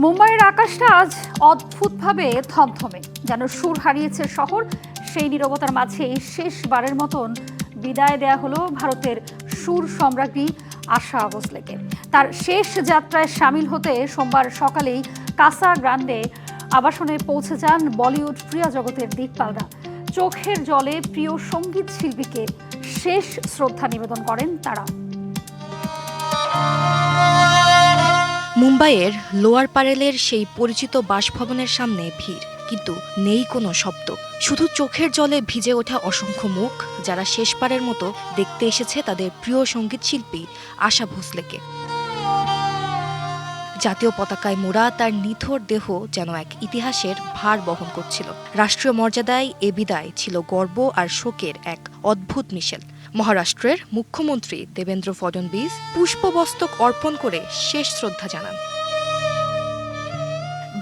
মুম্বাইয়ের আকাশটা আজ অদ্ভুতভাবে থমথমে, যেন সুর হারিয়েছে শহর। সেই নীরবতার মাঝেই শেষবারের মতন বিদায় দেয়া হলো ভারতের সুর সম্রাজ্ঞী আশা ভোসলেকে। তার শেষ যাত্রায় সামিল হতে সোমবার সকালেই কাসা গ্রান্ডে আবাসনে পৌঁছে যান বলিউড ক্রীড়া জগতের দিকপালরা। চোখের জলে প্রিয় সঙ্গীত শিল্পীকে শেষ শ্রদ্ধা নিবেদন করেন তারা। মুম্বাইয়ের লোয়ার প্যারেলের সেই পরিচিত বাসভবনের সামনে ভিড়, কিন্তু নেই কোনো শব্দ, শুধু চোখের জলে ভিজে ওঠা অসংখ্য মুখ, যারা শেষবারের মতো দেখতে এসেছে তাদের প্রিয় সঙ্গীত শিল্পী আশা ভোসলেকে। জাতীয় পতাকায় মোড়া তার নিথর দেহ যেন এক ইতিহাসের ভার বহন করছিল। রাষ্ট্রীয় মর্যাদায় এ বিদায় ছিল গর্ব আর শোকের এক অদ্ভুত মিশেল। মহারাষ্ট্রের মুখ্যমন্ত্রী দেবেন্দ্র ফডনবিস পুষ্পবস্তক অর্পণ করে শেষ শ্রদ্ধা জানান।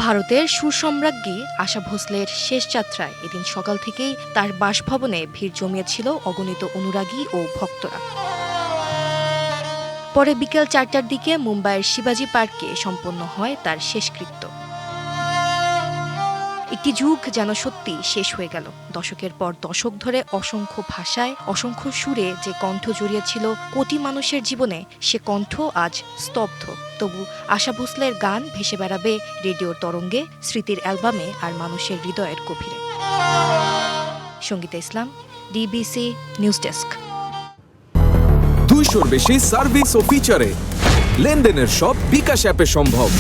ভারতের সুরসম্রাজ্ঞী আশা ভোসলের শেষ যাত্রায় এদিন সকাল থেকেই তার বাসভবনে ভিড় জমিয়েছিল অগণিত অনুরাগী ও ভক্তরা। পরে বিকেল 4টার দিকে মুম্বাইয়ের শিবাজি পার্কে সম্পন্ন হয় তার শেষকৃত্য। একটি যুগ যেন সত্যি শেষ হয়ে গেল। দশকের পর দশক ধরে অসংখ্য ভাষায়, অসংখ্য সুরে যে কণ্ঠ জড়িয়েছিল কোটি মানুষের জীবনে, সে কণ্ঠ আজ স্তব্ধ। তবু আশা ভোসলের গান ভেসে বেড়াবে রেডিওর তরঙ্গে, স্মৃতির অ্যালবামে আর মানুষের হৃদয়ের গভীরে। সঙ্গীতা ইসলাম, ডিবিসি নিউজ ডেস্ক। 200-র বেশি সার্ভিস ও ফিচারে লেনদেনের সব বিকাশ অ্যাপে সম্ভব।